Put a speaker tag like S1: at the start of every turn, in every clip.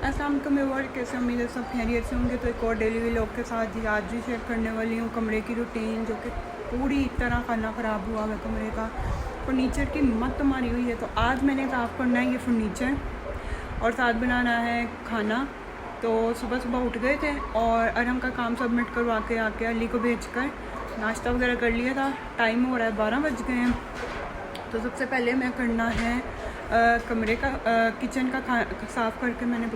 S1: अस्सलाम वालेकुम एवरीवन, कैसे उम्मीद है सब खैरियत से होंगे। तो एक और डेली व्लॉग के साथ जी आज भी शेयर करने वाली हूँ कमरे की रूटीन, जो कि पूरी तरह खाना ख़राब हुआ है। कमरे का फर्नीचर की मत मारी हुई है। तो आज मैंने साफ़ करना है ये फर्नीचर और साथ बनाना है खाना। तो सुबह सुबह उठ गए थे और अरहम का काम सबमिट करवा के आके अली को भेज कर नाश्ता वगैरह कर लिया था। टाइम हो रहा है 12 बज गए हैं। तो सबसे पहले मैं करना है कमरे का किचन का साफ़ करके मैंने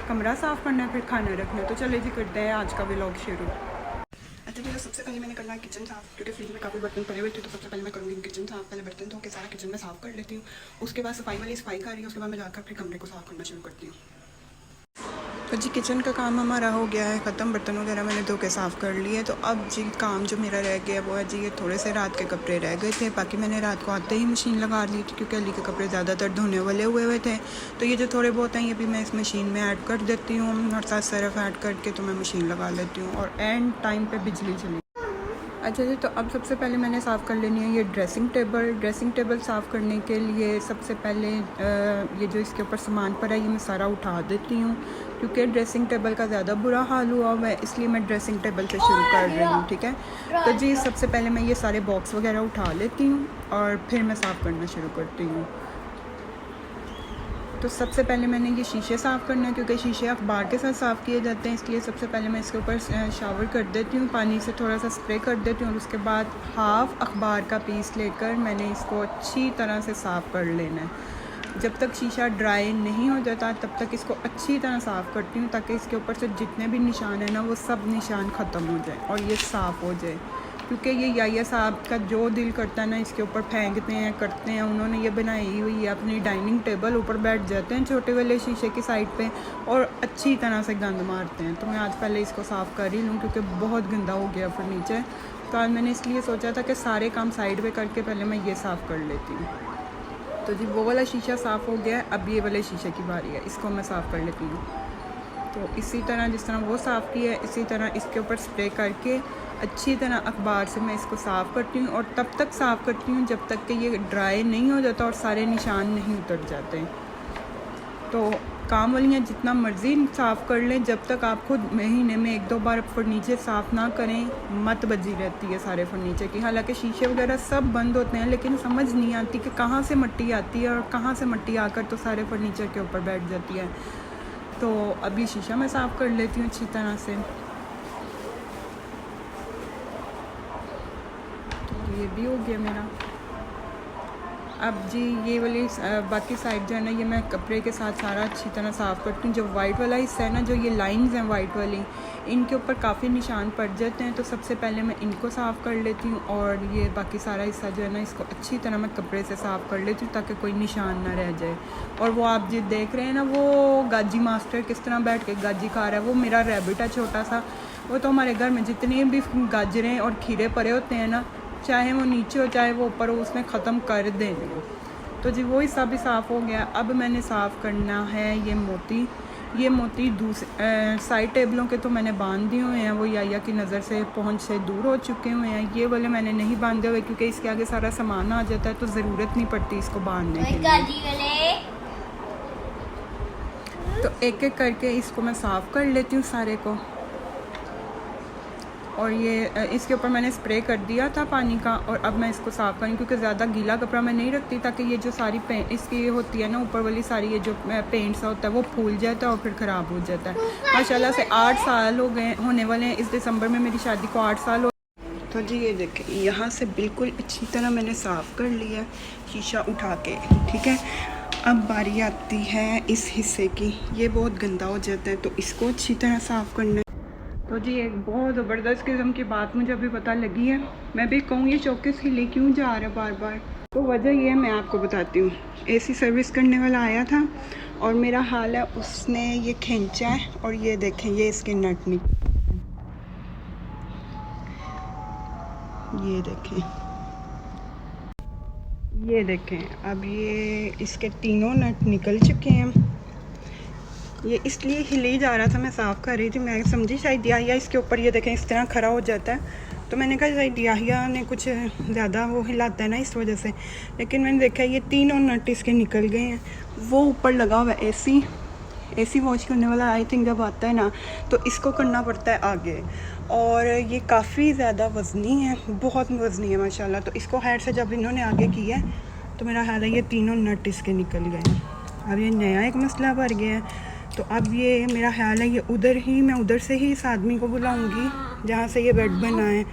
S1: कमरा साफ़ करना है, फिर खाना रखना है। तो चले जी करते हैं आज का व्लॉग शुरू। अच्छा जी, सबसे पहले मैंने करना है किचन साफ़, क्योंकि फ्रिज में काफ़ी बर्तन पड़े हुए थे। तो सबसे पहले मैं करूँगी किचन साफ़। पहले बर्तन धो के सारा किचन में साफ़ कर लेती हूँ। उसके बाद सफाई वाली सफाई कर रही है, उसके बाद मैं जाकर फिर कमरे को साफ़ करना शुरू करती हूँ। तो जी किचन का काम हमारा हो गया है ख़त्म। बर्तन वगैरह मैंने धो के साफ़ कर लिए। तो अब जी काम जो मेरा रह गया वो है जी, ये थोड़े से रात के कपड़े रह गए थे। बाकी मैंने रात को आते ही मशीन लगा ली थी, क्योंकि अली के कपड़े ज़्यादातर धोने वाले हुए थे। तो ये जो थोड़े बहुत हैं ये भी मैं इस मशीन में ऐड कर देती हूँ और साथ सर्फ ऐड करके तो मैं मशीन लगा लेती हूँ। और एंड टाइम पर बिजली चली। अच्छा जी, तो अब सबसे पहले मैंने साफ़ कर लेनी है ये ड्रेसिंग टेबल। ड्रेसिंग टेबल साफ़ करने के लिए सबसे पहले ये जो इसके ऊपर सामान पड़ा है ये मैं सारा उठा देती हूँ, क्योंकि ड्रेसिंग टेबल का ज़्यादा बुरा हाल हुआ हुआ है, इसलिए मैं ड्रेसिंग टेबल से शुरू कर रही हूँ। ठीक है, तो जी सबसे पहले मैं ये सारे बॉक्स वगैरह उठा लेती हूँ और फिर मैं साफ़ करना शुरू करती हूँ। तो सबसे पहले मैंने ये शीशे साफ़ करना है, क्योंकि शीशे अखबार के साथ साफ़ किए जाते हैं, इसलिए सबसे पहले मैं इसके ऊपर शावर कर देती हूँ, पानी से थोड़ा सा स्प्रे कर देती हूँ और उसके बाद हाफ़ अखबार का पीस लेकर मैंने इसको अच्छी तरह से साफ़ कर लेना है। जब तक शीशा ड्राई नहीं हो जाता तब तक इसको अच्छी तरह साफ़ करती हूँ, ताकि इसके ऊपर से जितने भी निशान हैं ना वो सब निशान ख़त्म हो जाए और ये साफ़ हो जाए। क्योंकि ये याया साहब का जो दिल करता है ना इसके ऊपर फेंकते हैं करते हैं। उन्होंने ये बनाई हुई है अपनी डाइनिंग टेबल, ऊपर बैठ जाते हैं छोटे वाले शीशे की साइड पे और अच्छी तरह से गंद मारते हैं। तो मैं आज पहले इसको साफ़ कर ही लूँ, क्योंकि बहुत गंदा हो गया फर्नीचर। तो आज मैंने इसलिए सोचा था कि सारे काम साइड पे करके पहले मैं ये साफ़ कर लेती हूँ। तो जी वो वाला शीशा साफ़ हो गया है, अब ये वाले शीशे की बारी है, इसको मैं साफ़ कर लेती हूँ। तो इसी तरह जिस तरह वो साफ़ किया है इसी तरह इसके ऊपर स्प्रे करके अच्छी तरह अखबार से मैं इसको साफ़ करती हूँ। और तब तक साफ़ करती हूँ जब तक कि ये ड्राई नहीं हो जाता और सारे निशान नहीं उतर जाते। तो काम वालियाँ जितना मर्ज़ी साफ़ कर लें, जब तक आप खुद महीने में 1-2 बार फर्नीचर साफ़ ना करें मत बजी रहती है सारे फर्नीचर की। हालांकि शीशे वगैरह सब बंद होते हैं, लेकिन समझ नहीं आती कि कहाँ से मिट्टी आती है और कहाँ से मिट्टी आकर तो सारे फर्नीचर के ऊपर बैठ जाती है। तो अभी शीशा मैं साफ़ कर लेती हूँ अच्छी तरह से। तो ये भी हो गया मेरा। अब जी ये वाली बाकी साइड जो है ना ये मैं कपड़े के साथ सारा अच्छी तरह साफ़ करती हूँ। जो वाइट वाला हिस्सा है ना, जो ये लाइंस हैं वाइट वाली, इनके ऊपर काफ़ी निशान पड़ जाते हैं। तो सबसे पहले मैं इनको साफ़ कर लेती हूँ और ये बाकी सारा हिस्सा जो है ना इसको अच्छी तरह मैं कपड़े से साफ़ कर लेती हूँ, ताकि कोई निशान ना रह जाए। और वो आप जो देख रहे हैं ना वो गाजी मास्टर किस तरह बैठ के गाजी खा रहा है, वो मेरा रैबिट है छोटा सा। वो तो हमारे घर में जितने भी गाजरें और खीरे पड़े होते हैं ना, चाहे वो नीचे हो चाहे वो ऊपर हो, उसने ख़त्म कर देने। तो जी वो हिस्सा भी साफ़ हो गया। अब मैंने साफ़ करना है ये मोती। ये मोती दूसरे साइड टेबलों के तो मैंने बांध दिए हुए हैं, वो याया की नज़र से पहुंच से दूर हो चुके हुए हैं। ये वाले मैंने नहीं बांधे हुए, क्योंकि इसके आगे सारा सामान आ जाता है तो ज़रूरत नहीं पड़ती इसको बांधने के लिए। तो एक एक करके इसको मैं साफ़ कर लेती हूँ सारे को। और ये इसके ऊपर मैंने स्प्रे कर दिया था पानी का और अब मैं इसको साफ़ करूँ, क्योंकि ज़्यादा गीला कपड़ा मैं नहीं रखती, ताकि ये जो सारी इसकी ये होती है ना ऊपर वाली सारी ये जो पेंट सा होता है वो फूल जाता है और फिर ख़राब हो जाता है। माशाल्लाह से 8 साल हो गए होने वाले हैं, इस दिसंबर में मेरी शादी को 8 साल हो। तो जी ये देखें यहाँ से बिल्कुल अच्छी तरह मैंने साफ़ कर लिया शीशा उठा के। ठीक है, अब बारी आती है इस हिस्से की। ये बहुत गंदा हो जाता है तो इसको अच्छी तरह साफ़ करना है। तो जी एक बहुत ज़बरदस्त किस्म की बात मुझे अभी पता लगी है। मैं भी कहूँ ये चौके से हिले क्यों जा रहा है बार बार, तो वजह ये है मैं आपको बताती हूँ। एसी सर्विस करने वाला आया था और मेरा हाल है उसने ये खींचा है और ये देखें ये इसके नट निकले, ये देखें अब ये इसके तीनों नट निकल चुके हैं। ये इसलिए हिले ही जा रहा था, मैं साफ़ कर रही थी। मैं समझी शायद याहिया इसके ऊपर ये देखें इस तरह खड़ा हो जाता है, तो मैंने कहा शायद याहिया ने कुछ ज़्यादा वो हिलाता है ना इस वजह से। लेकिन मैंने देखा ये तीनों नट इसके निकल गए हैं। वो ऊपर लगा हुआ है एसी, एसी वॉश करने वाला आई थिंक जब आता है ना तो इसको करना पड़ता है आगे, और ये काफ़ी ज़्यादा वज़नी है, बहुत वज़नी है माशाल्लाह। तो इसको हेड से जब इन्होंने आगे किया है तो मेरा ख्याल है ये तीनों नट इसके निकल गए हैं। अब ये नया एक मसला भर गया है। तो अब ये मेरा ख्याल है ये मैं उधर से ही इस आदमी को बुलाऊँगी जहाँ से ये बेड बना है,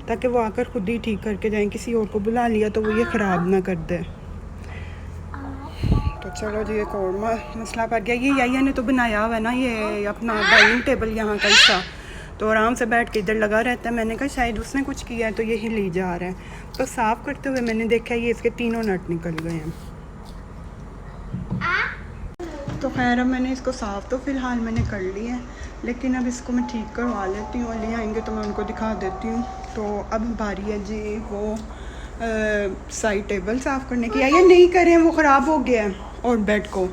S1: ताकि वो आकर ख़ुद ही ठीक करके जाएँ। किसी और को बुला लिया तो वो ये ख़राब ना कर दे। तो चलो जी, एक और मसला पड़ गया। ये याया ने तो बनाया हुआ है ना ये अपना डाइनिंग टेबल यहाँ का हिस्सा, तो आराम से बैठ के इधर लगा रहता है। मैंने कहा शायद उसने कुछ किया है तो यही ले जा रहा है। तो साफ़ करते हुए मैंने देखा ये इसके तीनों नट निकल गए हैं। तो खैर अब मैंने इसको साफ़ तो फ़िलहाल मैंने कर लिया है, लेकिन अब इसको मैं ठीक करवा लेती हूँ। ले आएंगे तो मैं उनको दिखा देती हूँ। तो अब बारी है जी वो साइड टेबल साफ़ करने की। या नहीं करें, वो ख़राब हो गया है। और बेड को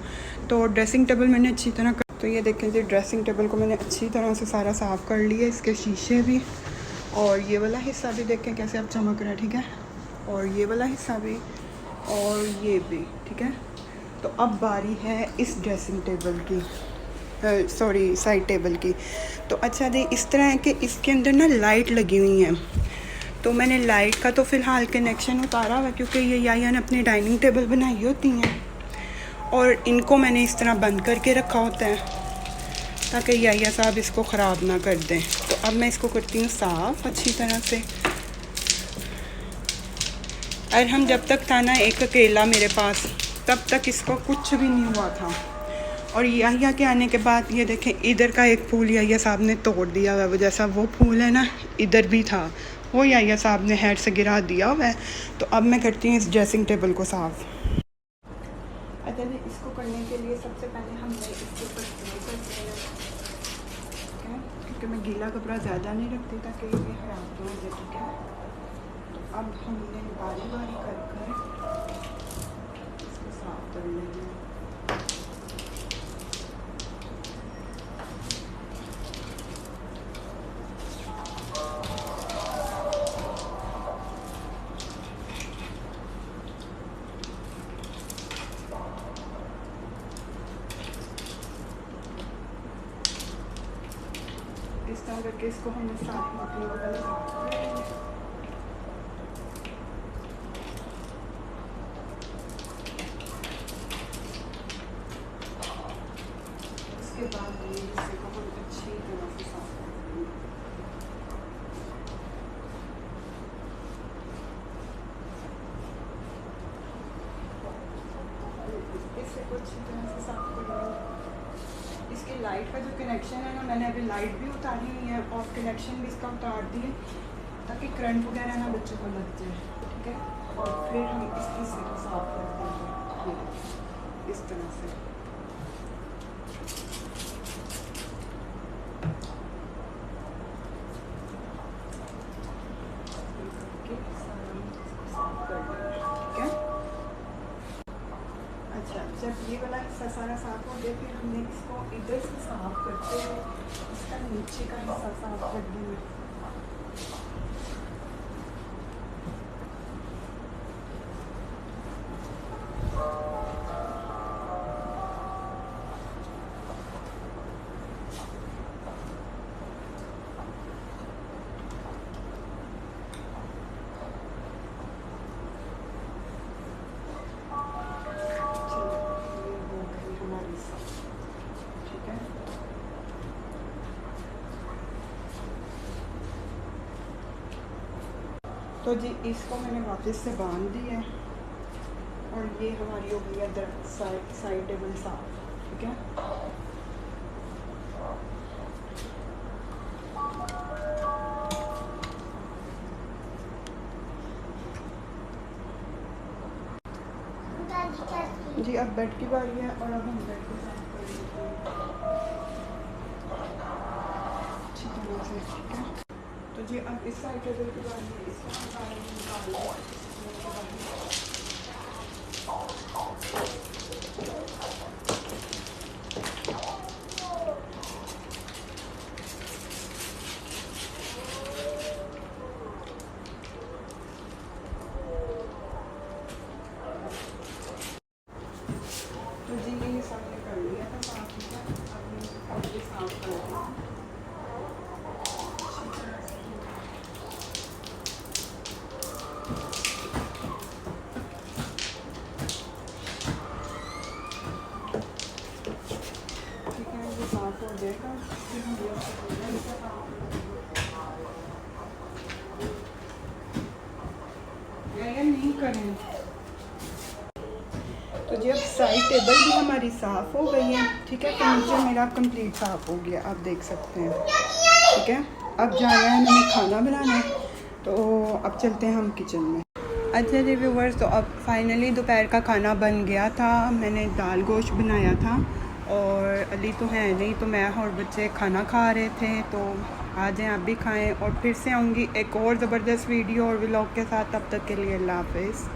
S1: तो ड्रेसिंग टेबल मैंने अच्छी तरह तो ये देखें जी, ड्रेसिंग टेबल को मैंने अच्छी तरह से सारा साफ़ कर लिया, इसके शीशे भी, और ये वाला हिस्सा भी देखें कैसे अब चमक रहा है, ठीक है, और ये वाला हिस्सा भी, और ये भी, ठीक है। तो अब बारी है इस ड्रेसिंग टेबल की, सॉरी साइड टेबल की। तो अच्छा जी, इस तरह है कि इसके अंदर ना लाइट लगी हुई है। तो मैंने लाइट का तो फ़िलहाल कनेक्शन उतारा हुआ, क्योंकि ये याया ने अपनी डाइनिंग टेबल बनाई होती हैं और इनको मैंने इस तरह बंद करके रखा होता है ताकि याया साहब इसको ख़राब ना कर दें। तो अब मैं इसको करती हूँ साफ़ अच्छी तरह से। और हम जब तक था ना एक अकेला मेरे पास, तब तक इसको कुछ भी नहीं हुआ था। और याया के आने के बाद ये देखें, इधर का एक फूल याया साहब ने तोड़ दिया हुआ है। वो जैसा वो फूल है ना, इधर भी था, वो याया साहब ने हेड से गिरा दिया हुआ है। तो अब मैं करती हूँ इस ड्रेसिंग टेबल को साफ़। अच्छा जी, इसको करने के लिए सबसे पहले हमने इसके ऊपर स्प्रे करते हैं, ठीक है, क्योंकि मैं गीला कपड़ा ज़्यादा नहीं रखती ताकि ये ख़राब ना हो जाए, ठीक है। तो अब हमने बारी बारी कर इसको साफ़ कर लेंगे। इस तरह करके इसको हमने साफ मखनी वाला साफ कर लेंगे। उसके बाद ये हिस्से को हम अच्छी तरह से साफ कर लेंगे। इससे को अच्छी तरह से साफ कर लेंगे। इसकी लाइट का जो कनेक्शन है ना, मैंने अभी लाइट भी उतारी हुई है और कनेक्शन भी इसका उतार दिए ताकि करंट वगैरह ना बच्चों को लग जाए, ठीक है। और फिर हम इस हिस्से को साफ कर देंगे इस तरह से। साफ कर देंगे, ठीक है। अच्छा, जब ये वाला हिस्सा सारा साफ हो गया, फिर हमने इसको इधर से साफ करते हुए इसका नीचे का हिस्सा साफ कर देंगे। तो जी इसको मैंने वापस से बांध दिया है और ये हमारी हो गई है साइड टेबल साफ, ठीक है। जी अब बेड की बारी है और अब हम बेड को साफ कर लेते हैं अच्छी तरह से, ठीक है। तो जी अब इस साइड टेबल के बाद में इसको निकाल तो जी ये सामने कर लिया था साफ, ठीक है। हो जाएगा फिर हम ये नहीं करें। तो जी अब साइड टेबल भी हमारी साफ़ हो गई है, ठीक है। फर्नीचर मेरा कंप्लीट साफ़ हो गया, आप देख सकते हैं, ठीक है। अब जाना है हमें खाना बनाना, तो अब चलते हैं हम किचन में। अच्छा जी व्यूवर्स, तो अब फाइनली दोपहर का खाना बन गया था। मैंने दाल गोश्त बनाया था और अली तो है नहीं, तो मैं और बच्चे खाना खा रहे थे। तो आ जाएं आप भी खाएं, और फिर से आऊँगी एक और ज़बरदस्त वीडियो और व्लॉग के साथ। तब तक के लिए अल्लाह हाफ़िज़।